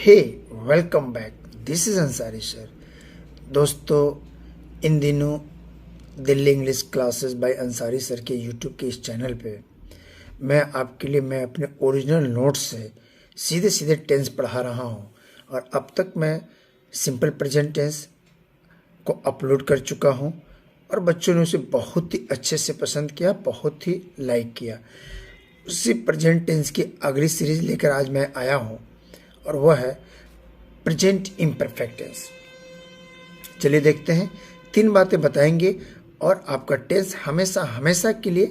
Hey welcome back, this is Ansari sir. दोस्तों, इन दिनों Delhi English classes by Ansari sir के यूट्यूब के इस चैनल पे मैं आपके लिए अपने ओरिजिनल नोट्स से सीधे सीधे टेंस पढ़ा रहा हूँ। और अब तक मैं सिंपल प्रेजेंट टेंस को अपलोड कर चुका हूँ और बच्चों ने उसे बहुत ही अच्छे से पसंद किया, बहुत ही लाइक किया। उसी प्रेजेंट टेंस की अगली सीरीज लेकर आज मैं आया हूँ और वह है प्रेजेंट इम्परफेक्ट टेंस। चलिए देखते हैं, 3 बातें बताएंगे और आपका टेंस हमेशा हमेशा के लिए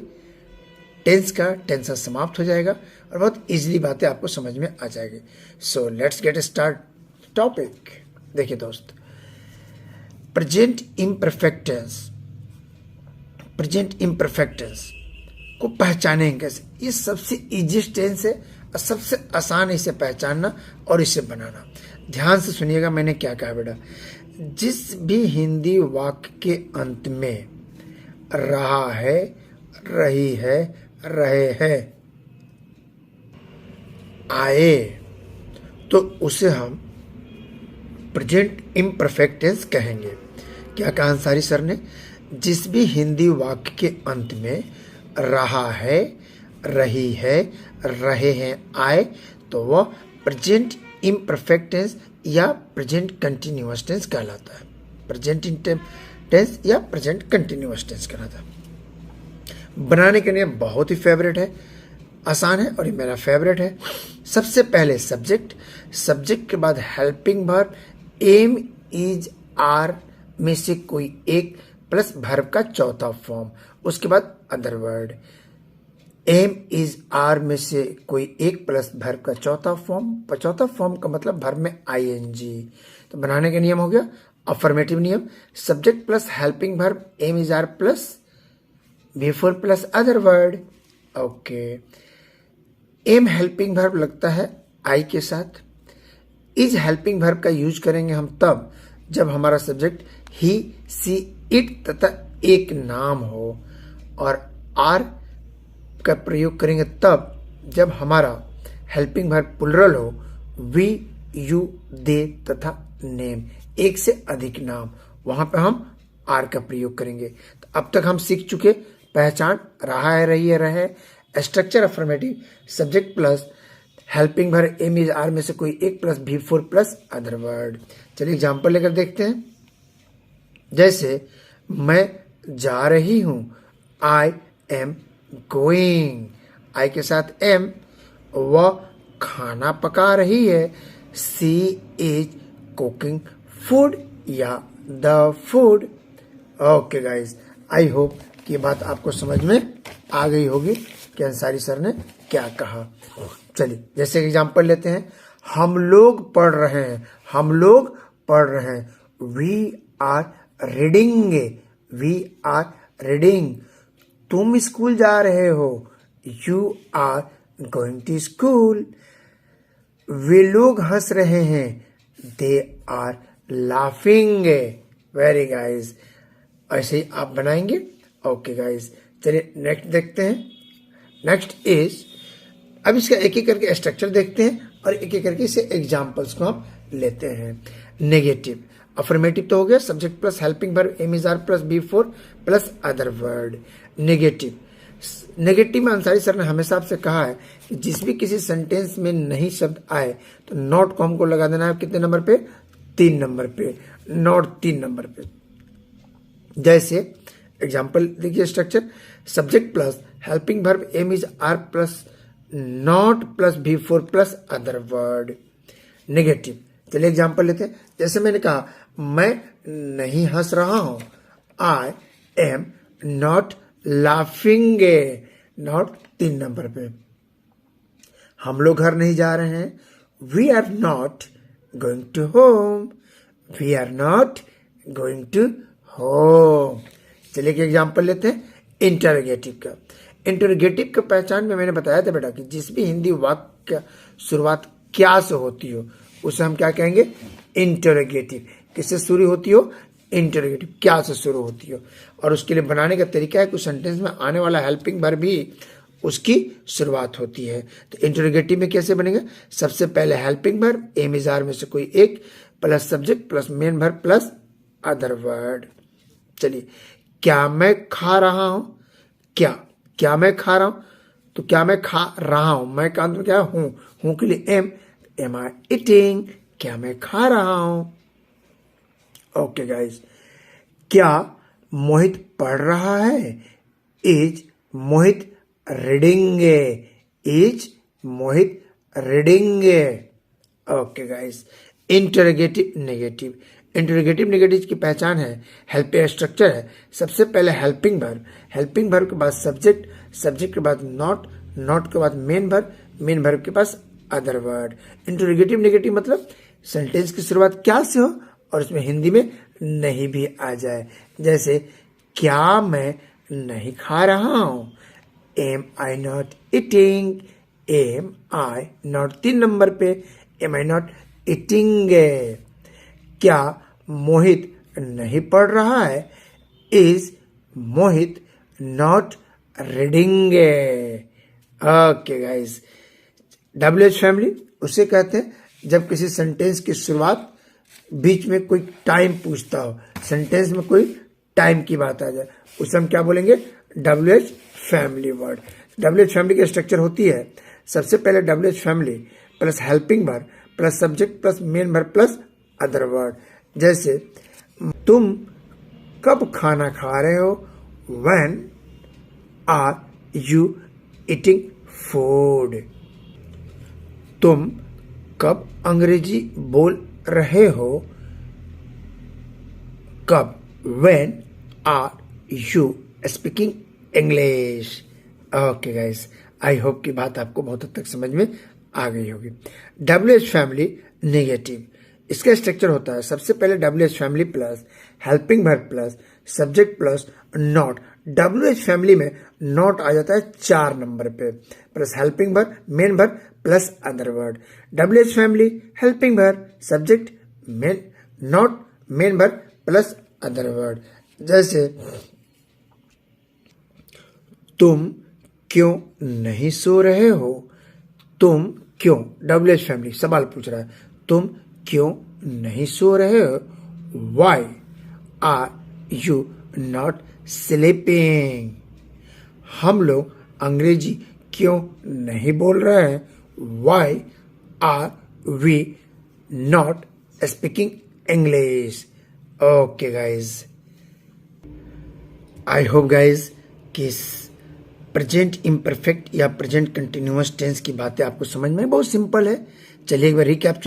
टेंस का टेंशन समाप्त हो जाएगा और बहुत इजीली बातें आपको समझ में आ जाएगी। So let's get start topic. देखिए दोस्त, प्रेजेंट इम्परफेक्ट टेंस को पहचानेंगे कैसे? ये सबसे इजीएस्ट टेंस है और सबसे आसान है इसे पहचानना और इसे बनाना। ध्यान से सुनिएगा मैंने क्या कहा बेटा। जिस भी हिंदी वाक्य के अंत में रहा है, रही है, रहे हैं आए, तो उसे हम प्रेजेंट इम्परफेक्ट टेंस कहेंगे। क्या कहा अंसारी सर ने? जिस भी हिंदी वाक्य के अंत में रहा है, रही है, रहे हैं, आए, तो वह प्रेजेंट इम्परफेक्ट टेंस या प्रेजेंट कंटिन्यूअस टेंस कहलाता है। प्रेजेंट टेंस या प्रेजेंट कंटिन्यूअस टेंस कहलाता है। बनाने के लिए बहुत ही फेवरेट है, आसान है और ये मेरा फेवरेट है। सबसे पहले सब्जेक्ट के बाद helping verb, am, is, are में से कोई एक प्लस वर्ब का चौथा फॉर्म, उसके बाद other word. Am, is, are में से कोई एक प्लस वर्ब का चौथा फॉर्म का मतलब वर्ब में आईएनजी। तो बनाने का नियम हो गया अफर्मेटिव नियम। Subject plus helping verb, am, is, are plus before plus other word. Okay, am helping verb लगता है आई के साथ। इज हेल्पिंग वर्ब का यूज करेंगे हम तब जब हमारा सब्जेक्ट ही, सी, इट तथा एक नाम हो, और आर का प्रयोग करेंगे तब जब हमारा हेल्पिंग वर्ब प्लुरल हो, वी, यू, दे तथा नेम, एक से अधिक नाम, वहां पे हम आर का प्रयोग करेंगे। तो अब तक हम सीख चुके पहचान, रहा है, रही है, रहे, structure affirmative, subject plus helping verb, am, is, are में से कोई एक plus before plus other word. चलिए एग्जांपल लेकर देखते हैं। जैसे मैं जा रही हूं, आई एम गोइंग, आई के साथ एम। वह खाना पका रही है, सी इज कुकिंग फूड या the food. Okay guys, I hope कि ये बात आपको समझ में आ गई होगी कि अंसारी सर ने क्या कहा। चलिए जैसे एग्जांपल लेते हैं। हम लोग पढ़ रहे हैं, वी आर रीडिंग। तुम स्कूल जा रहे हो, you are going to school. वे लोग हंस रहे हैं, they are laughing. Very guys, ऐसे ही आप बनाएंगे। ओके गाइज, चलिए नेक्स्ट देखते हैं। नेक्स्ट इज, अब इसका एक एक करके स्ट्रक्चर देखते हैं और एक एक करके इसे एग्जाम्पल्स को हम लेते हैं। नेगेटिव, अफर्मेटिव तो हो गया, subject plus helping verb, am, is, are plus before plus other word. Negative में अंसारी सर ने हमेशा आपसे कहा है कि जिस भी किसी सेंटेंस में नहीं शब्द आए तो नॉट को हमको लगा देना है कितने नंबर पे? 3 नंबर पे, नॉट 3 नंबर पे। जैसे एग्जाम्पल देखिए, structure subject plus helping verb, am, is, are plus not plus before plus other word. Negative, चलिए एग्जाम्पल लेते हैं। जैसे मैंने कहा, मैं नहीं हंस रहा हूं, I am not laughing, not 3 number पे। हम लोग घर नहीं जा रहे हैं, we are not going to home. चलिए कि एग्जाम्पल लेते हैं इंटरोगेटिव का। इंटरोगेटिव का पहचान में मैंने बताया था बेटा कि जिस भी हिंदी वाक्य का शुरुआत क्या से होती हो उसे हम क्या कहेंगे? इंटरोगेटिव। किससे शुरू होती हो? इंटरोगेटिव, क्या से शुरू होती हो। और उसके लिए बनाने का तरीका है कुछ सेंटेंस में आने वाला हेल्पिंग वर्ब भी उसकी शुरुआत होती है। तो इंटरोगेटिव में कैसे बनेगा, सबसे पहले helping verb, am is are में से कोई एक, plus subject plus main verb plus other word. चलिए, क्या मैं खा रहा हूं, क्या मैं खा रहा हूं, तो क्या मैं खा रहा हूं, मैं का अंत क्या हूं के लिए एम आई ईटिंग, क्या मैं खा रहा हूं। ओके गाइस, क्या मोहित पढ़ रहा है, is Mohit reading, is Mohit reading. Okay guys, interrogative negative, interrogative negative की पहचान है, हेल्प स्ट्रक्चर है, सबसे पहले हेल्पिंग वर्ब के बाद सब्जेक्ट, सब्जेक्ट के बाद नॉट के बाद मेन वर्ब के पास अदर वर्ड। इंटरोगेटिव नेगेटिव मतलब सेंटेंस की शुरुआत क्या से हो और उसमें हिंदी में नहीं भी आ जाए। जैसे क्या मैं नहीं खा रहा हूं, am I not eating, am I not 3 number पे, एम आई नॉट ईटिंग। क्या मोहित नहीं पढ़ रहा है, is Mohit not reading. Okay guys, WH family उसे कहते हैं जब किसी सेंटेंस की शुरुआत बीच में कोई टाइम पूछता हो, सेंटेंस में कोई टाइम की बात आ जाए, उसे हम क्या बोलेंगे, WH family word. WH family की स्ट्रक्चर होती है, सबसे पहले WH family plus helping verb plus subject plus main verb plus other word. जैसे तुम कब खाना खा रहे हो, when are you eating food. तुम कब अंग्रेजी बोल रहे हो, कब, when are you speaking English. Okay guys, I hope की बात आपको बहुत हद तक समझ में आ गई होगी। WH फैमिली नेगेटिव, इसका स्ट्रक्चर होता है सबसे पहले WH family plus helping verb plus subject plus not. WH family में नॉट आ जाता है 4 नंबर पे, plus helping verb main verb plus other word. WH family helping verb subject main not main verb plus other word. जैसे तुम क्यों नहीं सो रहे हो, तुम क्यों, WH फैमिली सवाल पूछ रहा है, तुम क्यों नहीं सो रहे हो, why are you not sleeping. हम लोग अंग्रेजी क्यों नहीं बोल रहे हैं, why are we not speaking English. Okay guys, I hope guys कि इस प्रेजेंट इम्परफेक्ट या प्रेजेंट कंटिन्यूअस टेंस की बातें आपको समझ में बहुत सिंपल है। चलिए एक बार रिकैप